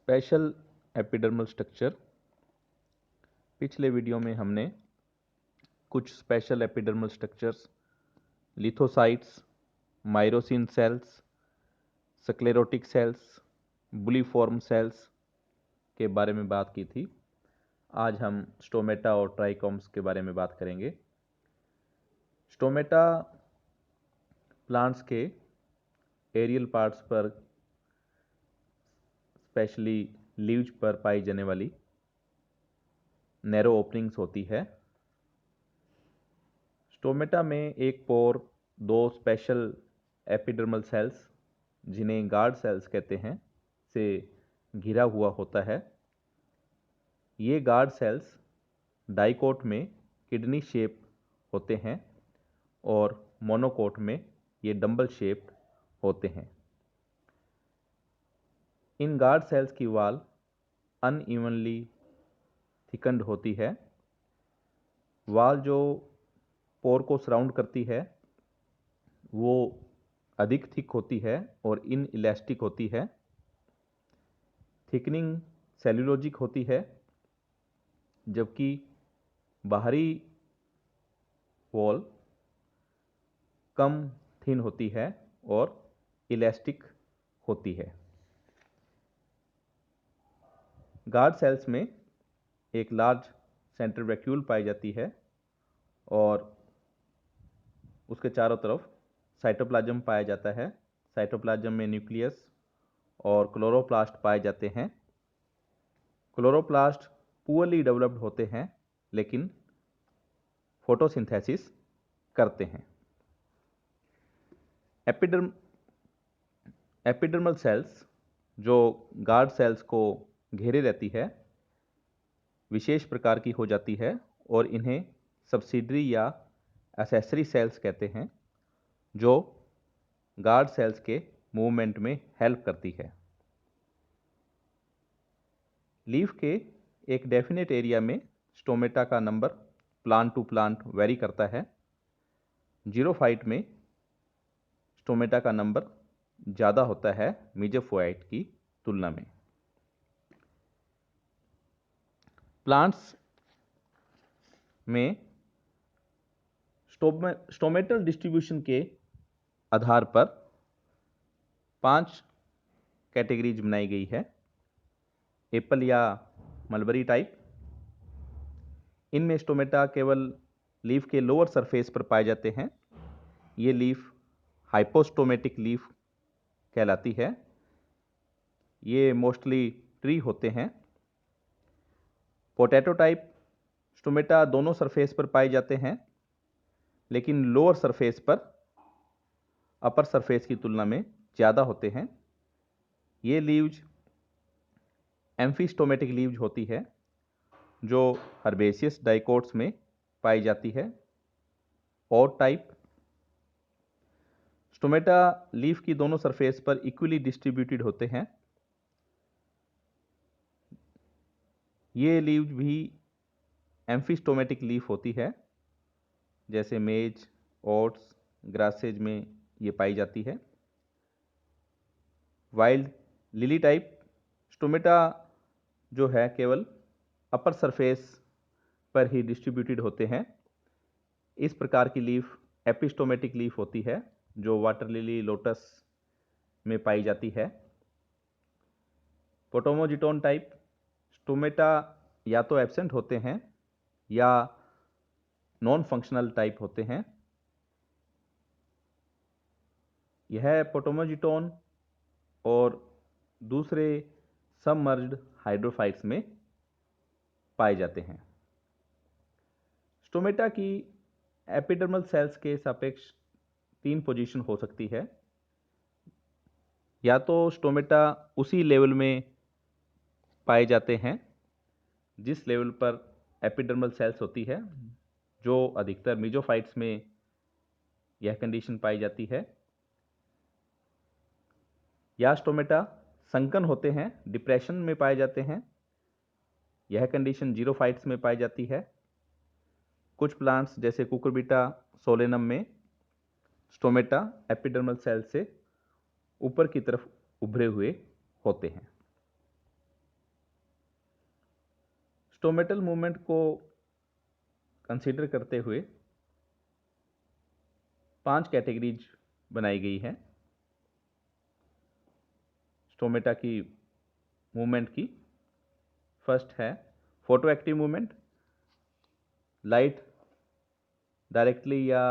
Special epidermal structure. पिछले video में हमने कुछ special epidermal structures, lithocytes, myrosin cells, sclerotic cells, bulliform cells के बारे में बात की थी। आज हम स्टोमेटा और ट्राइकोम्स के बारे में बात करेंगे। स्टोमेटा प्लांट्स के एरियल पार्ट्स पर, स्पेशली लीव्स पर पाई जाने वाली नैरो ओपनिंग्स होती है। स्टोमेटा में एक पोर, दो स्पेशल एपिडर्मल सेल्स जिन्हें गार्ड सेल्स कहते हैं से घिरा हुआ होता है। ये गार्ड सेल्स डाइकोट में किडनी शेप होते हैं और मोनोकोट में ये डंबल शेप्ड होते हैं। इन गार्ड सेल्स की वॉल अनइवनली थिकन्ड होती है। वॉल जो पोर को सराउंड करती है वो अधिक थिक होती है और इन इलास्टिक होती है। थिकनिंग सेल्यूलोजिक होती है, जबकि बाहरी वॉल कम थिन होती है और इलास्टिक होती है। गार्ड सेल्स में एक लार्ज सेंट्रल वैक्यूल पाई जाती है और उसके चारों तरफ साइटोप्लाज्म पाया जाता है। साइटोप्लाज्म में न्यूक्लियस और क्लोरोप्लास्ट पाए जाते हैं। क्लोरोप्लास्ट पुअरली डेवलप्ड होते हैं लेकिन फोटोसिंथेसिस करते हैं। एपिडर्मल सेल्स जो गार्ड सेल्स को घेरे रहती है विशेष प्रकार की हो जाती है और इन्हें सब्सिडरी या एसेसरी सेल्स कहते हैं, जो गार्ड सेल्स के मूवमेंट में हेल्प करती है। लीफ के एक डेफिनेट एरिया में स्टोमेटा का number plant to plant vary करता है। जीरोफाइट में स्टोमेटा का नंबर ज़्यादा होता है मेसोफाइट की तुलना में। प्लांट्स में स्टोमेटल डिस्ट्रीब्यूशन के आधार पर 5 कैटेगरीज बनाई गई है। एप्पल या मलबरी टाइप, इनमें स्टोमेटा केवल लीफ के लोअर सरफेस पर पाए जाते हैं। ये लीफ हाइपोस्टोमेटिक लीफ कहलाती है। ये मोस्टली ट्री होते हैं। पोटैटो टाइप स्टोमेटा दोनों सरफेस पर पाए जाते हैं लेकिन लोअर सरफेस पर अपर सरफेस की तुलना में ज़्यादा होते हैं। ये लीव्स एम्फीस्टोमेटिक लीव्स होती है जो हर्बेसियस डाइकोट्स में पाई जाती है। और टाइप स्टोमेटा लीफ की दोनों सरफेस पर इक्वली डिस्ट्रीब्यूटेड होते हैं। ये लीव्स भी एम्फीस्टोमेटिक लीफ होती है, जैसे मेज, ओट्स, ग्रासेज में ये पाई जाती है। वाइल्ड लिली टाइप स्टोमेटा जो है केवल अपर सरफेस पर ही डिस्ट्रीब्यूटेड होते हैं। इस प्रकार की लीफ एपिस्टोमेटिक लीफ होती है जो वाटर लिली, लोटस में पाई जाती है। पोटोमोजिटोन टाइप स्टोमेटा या तो एब्सेंट होते हैं या नॉन फंक्शनल टाइप होते हैं। यह पोटोमोजिटोन और दूसरे सबमर्ज्ड हाइड्रोफाइट्स में पाए जाते हैं। स्टोमेटा की एपिडर्मल सेल्स के सापेक्ष 3 पोजीशन हो सकती है। या तो स्टोमेटा उसी लेवल में पाए जाते हैं जिस लेवल पर एपिडर्मल सेल्स होती है, जो अधिकतर मेसोफाइट्स में यह कंडीशन पाई जाती है। या स्टोमेटा संकन होते हैं, डिप्रेशन में पाए जाते हैं। यह कंडीशन जीरोफाइट्स में पाई जाती है। कुछ प्लांट्स जैसे कुकुरबिटा सोलेनम में स्टोमेटा एपिडर्मल सेल से ऊपर की तरफ उभरे हुए होते हैं। स्टोमेटल मूवमेंट को कंसीडर करते हुए 5 कैटेगरीज बनाई गई है स्टोमेटा की मूवमेंट की। फर्स्ट है photo active movement. Light directly या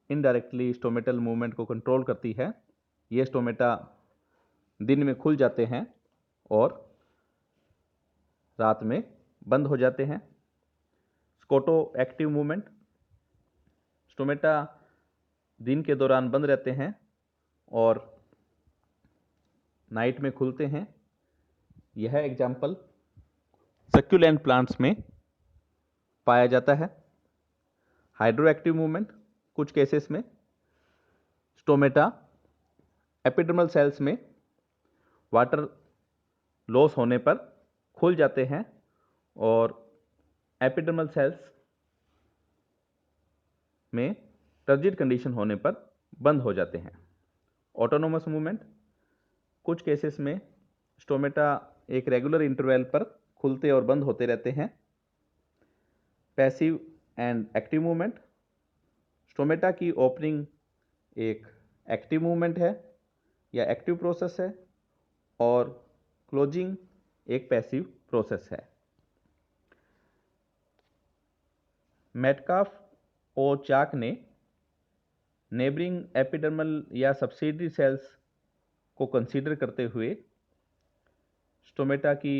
इनडायरेक्टली स्टोमेटल मूवमेंट को कंट्रोल करती है। ये स्टोमेटा दिन में खुल जाते हैं और रात में बंद हो जाते हैं। स्कोटो एक्टिव मूवमेंट, स्टोमेटा दिन के दौरान बंद रहते हैं और नाइट में खुलते हैं। यह एग्जाम्पल सक्यूलेंट प्लांट्स में पाया जाता है। हाइड्रो एक्टिव मूवमेंट, कुछ केसेस में स्टोमेटा एपिडर्मल सेल्स में वाटर लॉस होने पर खुल जाते हैं और एपिडर्मल सेल्स में टर्जिड कंडीशन होने पर बंद हो जाते हैं। ऑटोनोमस मूवमेंट, कुछ केसेस में स्टोमेटा एक रेगुलर इंटरवल पर खुलते और बंद होते रहते हैं। Passive and active movement, stomata की ओपनिंग एक एक्टिव मूवमेंट है या एक्टिव प्रोसेस है और क्लोजिंग एक पैसिव प्रोसेस है। मेटकाफ और चाक ने नेबरिंग एपिडर्मल या सब्सिडरी सेल्स को कंसीडर करते हुए स्टोमेटा की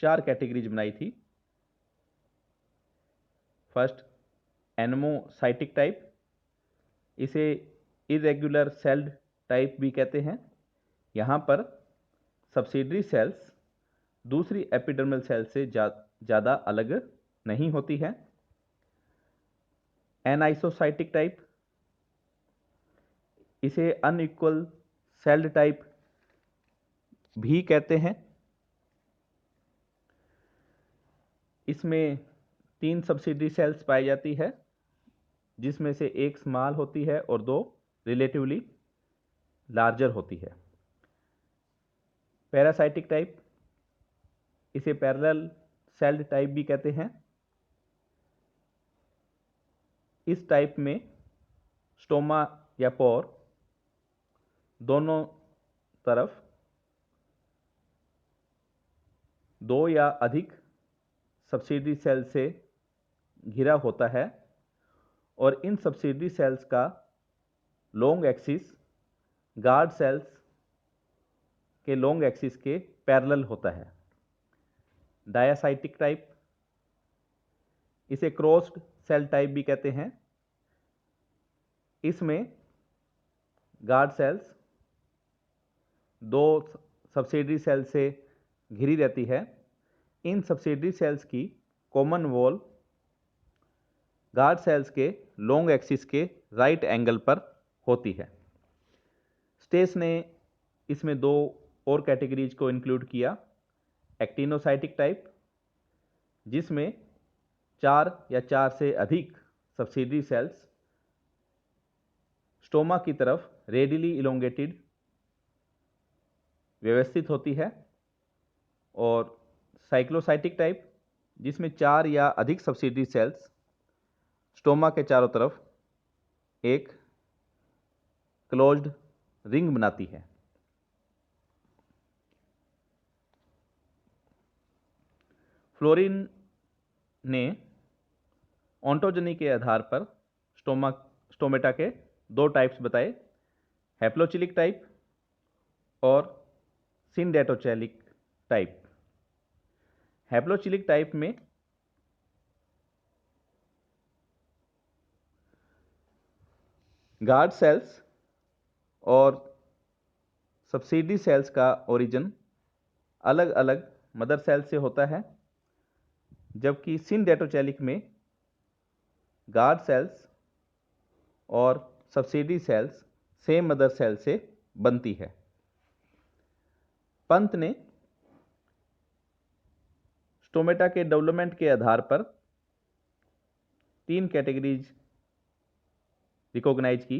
4 कैटेगरीज बनाई थी। फर्स्ट एनमोसाइटिक टाइप, इसे इरेगुलर सेल्ड टाइप भी कहते हैं। यहाँ पर सब्सिडरी सेल्स दूसरी एपिडर्मल सेल से ज़्यादा अलग नहीं होती है। एनाइसोसाइटिक टाइप, इसे अनइक्वल सेल्ड टाइप भी कहते हैं। इसमें 3 सब्सिडरी सेल्स पाई जाती है जिसमें से एक स्मॉल होती है और 2 रिलेटिवली लार्जर होती है। पैरासाइटिक टाइप, इसे पैरेलल सेल्ड टाइप भी कहते हैं। इस टाइप में स्टोमा या पोर दोनों तरफ 2 या अधिक सब्सिडरी सेल से घिरा होता है और इन सब्सिडरी सेल्स का लॉन्ग एक्सिस गार्ड सेल्स के लॉन्ग एक्सिस के पैरेलल होता है। डायासाइटिक टाइप, इसे क्रॉस्ड सेल टाइप भी कहते हैं। इसमें गार्ड सेल्स 2 सब्सिडरी सेल से घिरी रहती है। इन सब्सिडरी सेल्स की कॉमन वॉल गार्ड सेल्स के लॉन्ग एक्सिस के राइट एंगल पर होती है। स्टेस ने इसमें 2 और कैटेगरीज को इंक्लूड किया। एक्टिनोसाइटिक टाइप, जिसमें 4 या 4 से अधिक सब्सिडरी सेल्स स्टोमा की तरफ रेडियली इलोंगेटेड व्यवस्थित होती है। और साइक्लोसाइटिक टाइप, जिसमें 4 या अधिक सब्सिडरी सेल्स स्टोमा के चारों तरफ एक क्लोज्ड रिंग बनाती है। फ्लोरिन ने ओंटोजनी के आधार पर स्टोमेटा के 2 टाइप्स बताए, हैप्लोचिलिक टाइप और सिंडेटोचेलिक टाइप। हैप्लोचिलिक टाइप में गार्ड सेल्स और सब्सिडरी सेल्स का ओरिजिन अलग अलग मदर सेल से होता है, जबकि सिंडेटोचेलिक में गार्ड सेल्स और subsidiary cells same mother cell से बनती है। पंत ने स्टोमेटा के डेवलपमेंट के आधार पर 3 कैटेगरीज रिकॉग्नाइज की।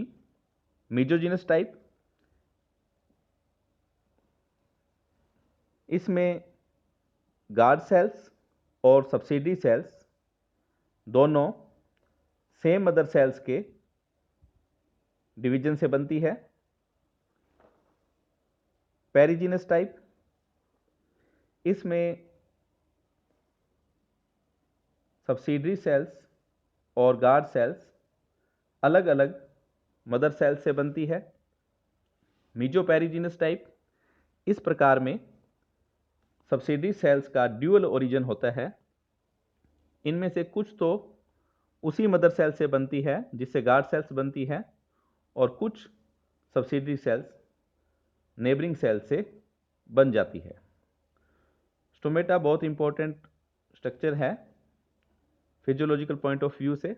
मीजोजिनस टाइप, इसमें गार्ड सेल्स और सब्सिडरी सेल्स दोनों सेम मदर सेल्स के डिवीजन से बनती है। पेरिजीनस टाइप, इसमें सब्सिडरी सेल्स और गार्ड सेल्स अलग अलग मदर सेल्स से बनती है। मीजोपेरिजीनस टाइप, इस प्रकार में सब्सिडरी सेल्स का ड्यूअल ओरिजिन होता है। इनमें से कुछ तो उसी मदर सेल से बनती है जिससे गार्ड सेल्स बनती है, और कुछ सब्सिडरी सेल्स नेबरिंग सेल से बन जाती है। स्टोमेटा बहुत इंपॉर्टेंट स्ट्रक्चर है फिजियोलॉजिकल पॉइंट ऑफ व्यू से।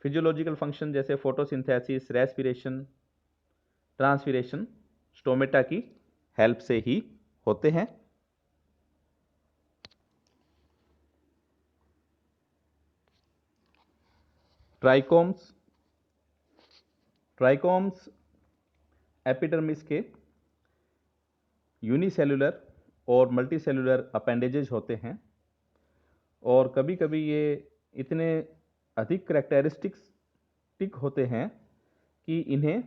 फिजियोलॉजिकल फंक्शन जैसे फोटोसिंथेसिस, रेस्पिरेशन, ट्रांसपिरेशन स्टोमेटा की हेल्प से ही होते हैं। ट्राइकोम्स, ट्राइकोम्स एपिडर्मिस के यूनिसेलुलर और मल्टीसेलुलर अपेंडेजेज होते हैं, और कभी कभी ये इतने अधिक कैरेक्टरिस्टिक होते हैं कि इन्हें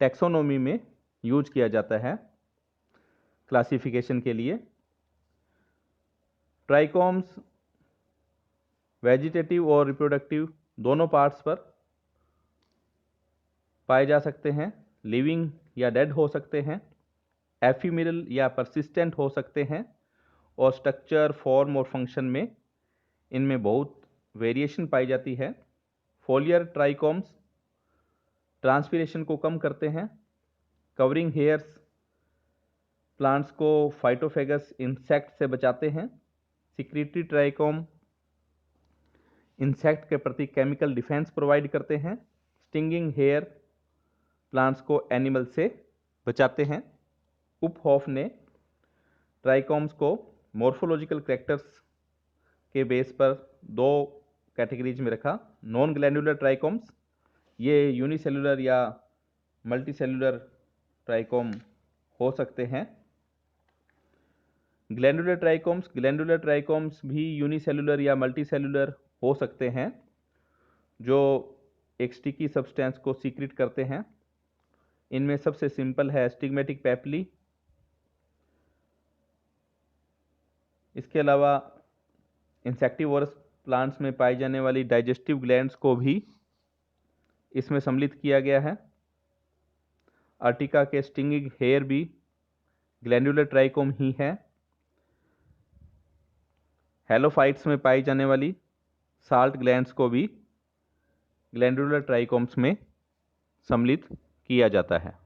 टैक्सोनॉमी में यूज किया जाता है क्लासिफिकेशन के लिए। ट्राइकोम्स वेजिटेटिव और रिप्रोडक्टिव दोनों पार्ट्स पर पाए जा सकते हैं। लिविंग या डेड हो सकते हैं, एफिमेरल या परसिस्टेंट हो सकते हैं, और स्ट्रक्चर, फॉर्म और फंक्शन में इनमें बहुत वेरिएशन पाई जाती है। फोलियर ट्राइकोम्स ट्रांसपिरेशन को कम करते हैं। कवरिंग हेयर्स प्लांट्स को फाइटोफेगस इंसेक्ट से बचाते हैं। सिक्रीटरी ट्राइकोम इंसेक्ट के प्रति केमिकल डिफेंस प्रोवाइड करते हैं। स्टिंगिंग हेयर प्लांट्स को एनिमल से बचाते हैं। उपहॉफ ने ट्राइकोम्स को मॉर्फोलॉजिकल कैरेक्टर्स के बेस पर दो कैटेगरीज में रखा। नॉन ग्लैंडुलर ट्राइकोम्स, ये यूनिसेलुलर या मल्टीसेलुलर ट्राइकोम हो सकते हैं। ग्लैंडुलर ट्राइकोम्स भी यूनिसेलुलर या मल्टीसेलुलर हो सकते हैं, जो एक स्टिकी सब्सटेंस को सीक्रेट करते हैं। इनमें सबसे सिंपल है स्टिग्मेटिक पेपिली। इसके अलावा इंसेक्टिवोरस प्लांट्स में पाई जाने वाली डाइजेस्टिव ग्लैंड्स को भी इसमें सम्मिलित किया गया है। अर्टिका के स्टिंगिंग हेयर भी ग्लैंडुलर ट्राइकोम ही है। हेलोफाइट्स में पाई जाने वाली साल्ट ग्लैंड्स को भी ग्लैंडुलर ट्राइकोम्स में सम्मिलित किया जाता है।